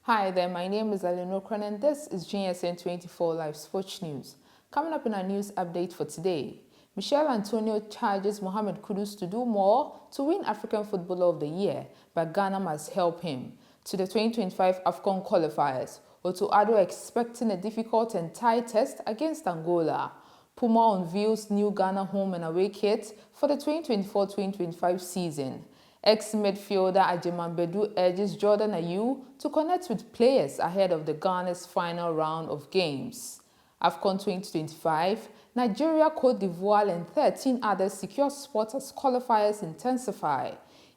Hi there, my name is Alinokran and this is GSN24 Live Sports News. Coming up in our news update for today, Michel Antonio charges Mohammed Kudus to do more to win African Footballer of the Year, but Ghana must help him. To the 2025 AFCON qualifiers, Otto Addo expecting a difficult and tight test against Angola. Puma unveils new Ghana home and away kit for the 2024-2025 season. Ex-midfielder Ajeman Bedu urges Jordan Ayew to connect with players ahead of the Ghana's final round of games. AFCON 2025, Nigeria, Cote d'Ivoire and 13 others secure spots as qualifiers intensify.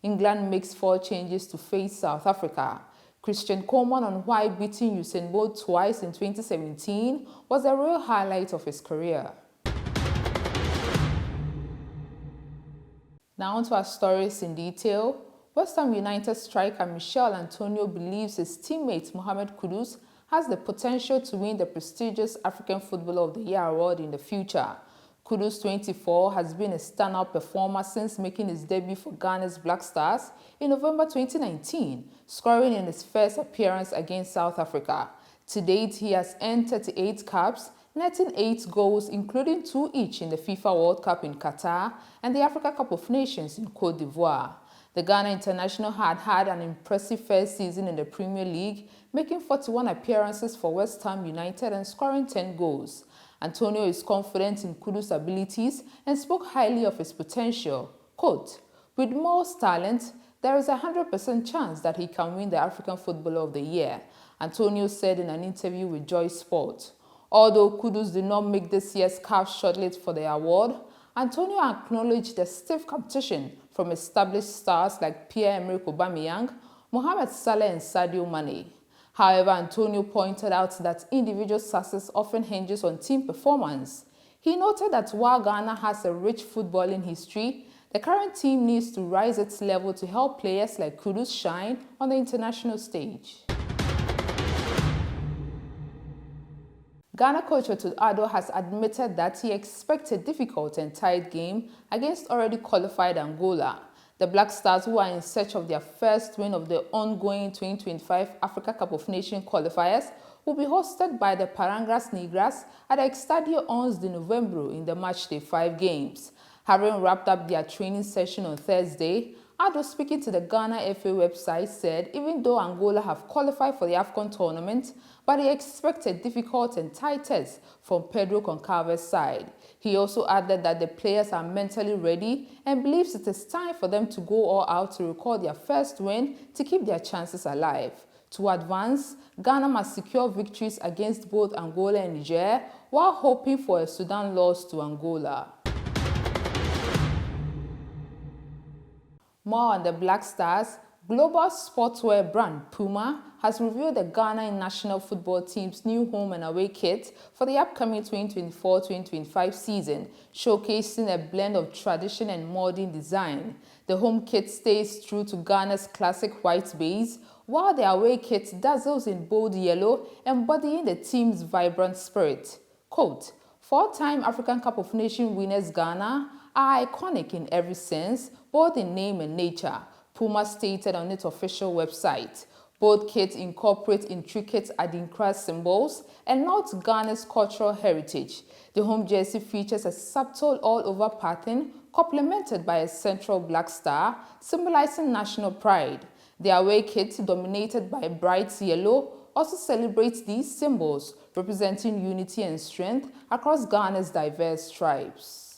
England makes 4 changes to face South Africa. Christian Coleman on why beating Usain Bolt twice in 2017 was a real highlight of his career. Now onto our stories in detail. West Ham United striker Michel Antonio believes his teammate Mohammed Kudus has the potential to win the prestigious African Footballer of the Year award in the future. Kudus, 24, has been a standout performer since making his debut for Ghana's Black Stars in November 2019, scoring in his first appearance against South Africa. To date, he has earned 38 caps, netting 8 goals, including 2 each in the FIFA World Cup in Qatar and the Africa Cup of Nations in Cote d'Ivoire. The Ghana international had an impressive first season in the Premier League, making 41 appearances for West Ham United and scoring 10 goals. Antonio is confident in Kudus' abilities and spoke highly of his potential. Quote, "With Mo's talent, there is a 100% chance that he can win the African Footballer of the Year," Antonio said in an interview with Joy Sport. Although Kudus did not make this year's CAF shortlist for the award, Antonio acknowledged the stiff competition from established stars like Pierre-Emerick Aubameyang, Mohamed Salah and Sadio Mane. However, Antonio pointed out that individual success often hinges on team performance. He noted that while Ghana has a rich footballing history, the current team needs to rise its level to help players like Kudus shine on the international stage. Ghana coach Otto Addo has admitted that he expects a difficult and tight game against already qualified Angola. The Black Stars, who are in search of their first win of the ongoing 2025 Africa Cup of Nations qualifiers, will be hosted by the Parangas Negras at the Estadio 11 de Novembro in the Matchday 5 games. Having wrapped up their training session on Thursday, Addo, speaking to the Ghana FA website, said even though Angola have qualified for the AFCON tournament, but he expects a difficult and tight test from Pedro Concalve's side. He also added that the players are mentally ready and believes it is time for them to go all out to record their first win to keep their chances alive. To advance, Ghana must secure victories against both Angola and Niger while hoping for a Sudan loss to Angola. More on the Black Stars. Global sportswear brand Puma has revealed the Ghana national football team's new home and away kit for the upcoming 2024-2025 season, showcasing a blend of tradition and modern design. The home kit stays true to Ghana's classic white base, while the away kit dazzles in bold yellow, embodying the team's vibrant spirit. Quote, "Four-time African Cup of Nations winners Ghana are iconic in every sense, both in name and nature," Puma stated on its official website. Both kits incorporate intricate Adinkra symbols and note Ghana's cultural heritage. The home jersey features a subtle all-over pattern complemented by a central black star, symbolizing national pride. The away kit, dominated by bright yellow, also celebrates these symbols, representing unity and strength across Ghana's diverse tribes.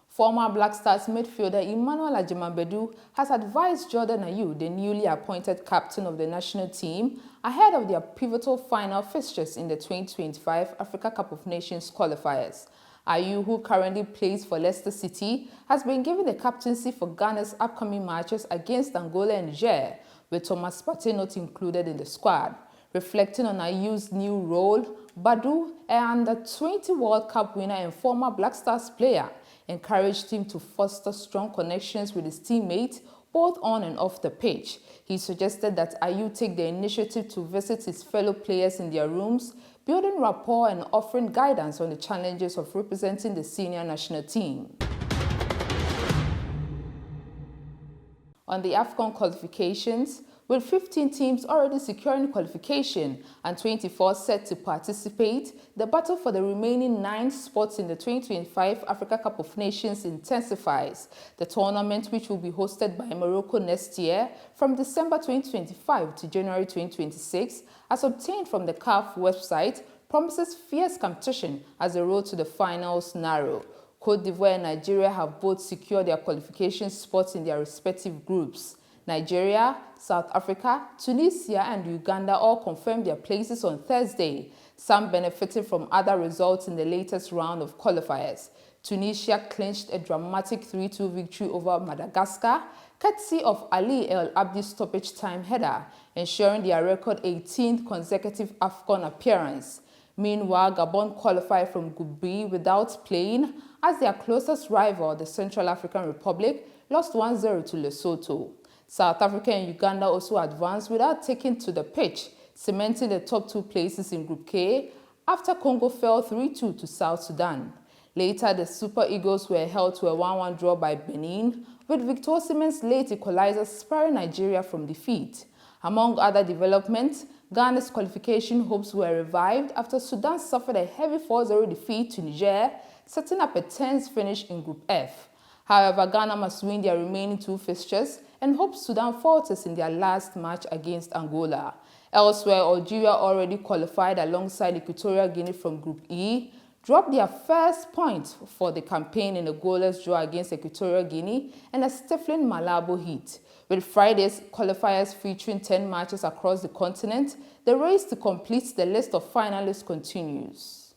Former Black Stars midfielder Emmanuel Ajeman Bedu has advised Jordan Ayew, the newly appointed captain of the national team, ahead of their pivotal final fixtures in the 2025 Africa Cup of Nations qualifiers. Ayew, who currently plays for Leicester City, has been given the captaincy for Ghana's upcoming matches against Angola and Niger, with Thomas Partey not included in the squad. Reflecting on Ayew's new role, Bedu, an under-20 World Cup winner and former Black Stars player, encouraged him to foster strong connections with his teammates, both on and off the pitch. He suggested that Ayew take the initiative to visit his fellow players in their rooms, building rapport and offering guidance on the challenges of representing the senior national team. On the AFCON qualifications, with 15 teams already securing qualification and 24 set to participate, the battle for the remaining 9 spots in the 2025 Africa Cup of Nations intensifies. The tournament, which will be hosted by Morocco next year from December 2025 to January 2026, as obtained from the CAF website, promises fierce competition as the road to the finals narrow. Côte d'Ivoire and Nigeria have both secured their qualification spots in their respective groups. Nigeria, South Africa, Tunisia and Uganda all confirmed their places on Thursday, some benefiting from other results in the latest round of qualifiers. Tunisia clinched a dramatic 3-2 victory over Madagascar, courtesy of Ali El Abdi's stoppage time header, ensuring their record 18th consecutive AFCON appearance. Meanwhile, Gabon qualified from Group B without playing, as their closest rival, the Central African Republic, lost 1-0 to Lesotho. South Africa and Uganda also advanced without taking to the pitch, cementing the top 2 places in Group K after Congo fell 3-2 to South Sudan. Later, the Super Eagles were held to a 1-1 draw by Benin, with Victor Osimhen's late equalizer sparing Nigeria from defeat. Among other developments, Ghana's qualification hopes were revived after Sudan suffered a heavy 4-0 defeat to Niger, setting up a tense finish in Group F. However, Ghana must win their remaining 2 fixtures and hopes Sudan falters in their last match against Angola. Elsewhere, Algeria, already qualified alongside Equatorial Guinea from Group E, dropped their first point for the campaign in a goalless draw against Equatorial Guinea and a stifling Malabo heat. With Friday's qualifiers featuring 10 matches across the continent, the race to complete the list of finalists continues.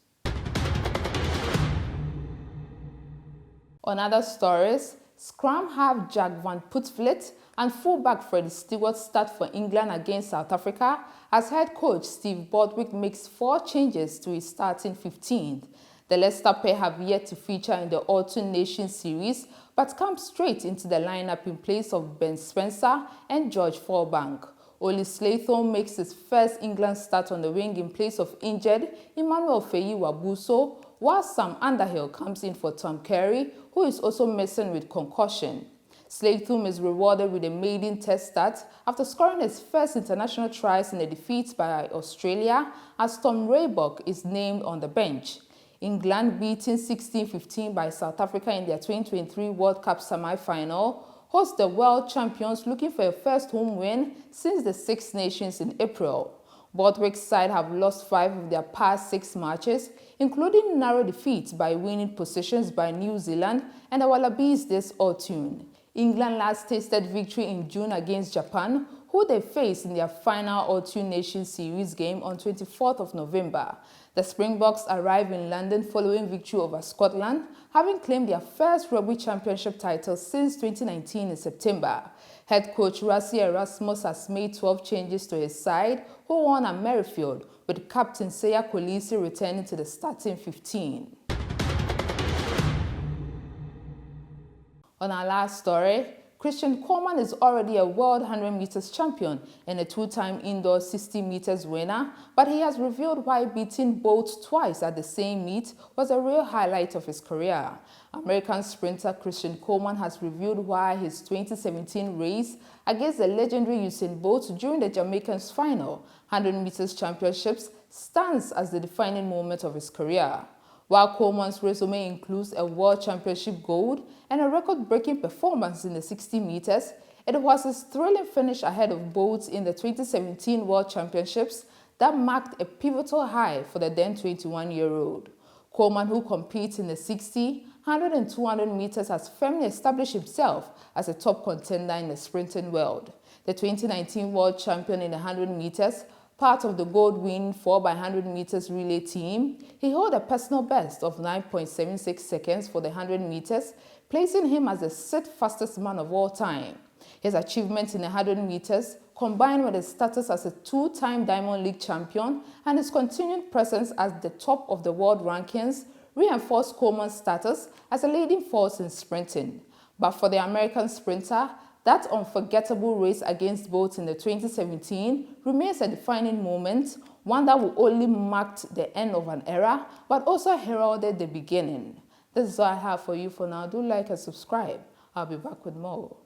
On other stories, scrum half Jack van Poetvelt and fullback Freddie Stewart start for England against South Africa as head coach Steve Borthwick makes 4 changes to his starting 15th. The Leicester pair have yet to feature in the Autumn Nations series, but come straight into the lineup in place of Ben Spencer and George Furbank. Oli Slathorn makes his first England start on the wing in place of injured Emmanuel Feyi-Wabuso, while Sam Underhill comes in for Tom Curry, who is also missing with concussion. Slathorn is rewarded with a maiden test start after scoring his first international tries in a defeat by Australia, as Tom Raybock is named on the bench. England, beaten 16-15 by South Africa in their 2023 World Cup semi-final, host the world champions looking for a first home win since the Six Nations in April. Borthwick's side have lost 5 of their past 6 matches, including narrow defeats by winning positions by New Zealand and the Wallabies this autumn. England last tasted victory in June against Japan, who they faced in their final Autumn Nations Series game on 24th of November. The Springboks arrived in London following victory over Scotland, having claimed their first rugby championship title since 2019 in September. Head coach Rassie Erasmus has made 12 changes to his side, who won at Merrifield, with captain Seya Kolisi returning to the starting 15. On our last story, Christian Coleman is already a world 100 meters champion and a 2-time indoor 60 meters winner, but he has revealed why beating Bolt twice at the same meet was a real highlight of his career. American sprinter Christian Coleman has revealed why his 2017 race against the legendary Usain Bolt during the Jamaicans' final 100 meters championships stands as the defining moment of his career. While Coleman's resume includes a World Championship gold and a record-breaking performance in the 60 meters, it was his thrilling finish ahead of Bolt in the 2017 World Championships that marked a pivotal high for the then 21-year-old. Coleman, who competes in the 60, 100 and 200 meters, has firmly established himself as a top contender in the sprinting world. The 2019 World Champion in the 100 meters, part of the gold-winning 4x100 meters relay team, he held a personal best of 9.76 seconds for the 100 meters, placing him as the 6th fastest man of all time. His achievements in the 100 meters, combined with his status as a 2-time Diamond League champion and his continued presence at the top of the world rankings, reinforced Coleman's status as a leading force in sprinting. But for the American sprinter, that unforgettable race against Bolt in the 2017 remains a defining moment, one that will only mark the end of an era, but also heralded the beginning. This is all I have for you for now. Do like and subscribe. I'll be back with more.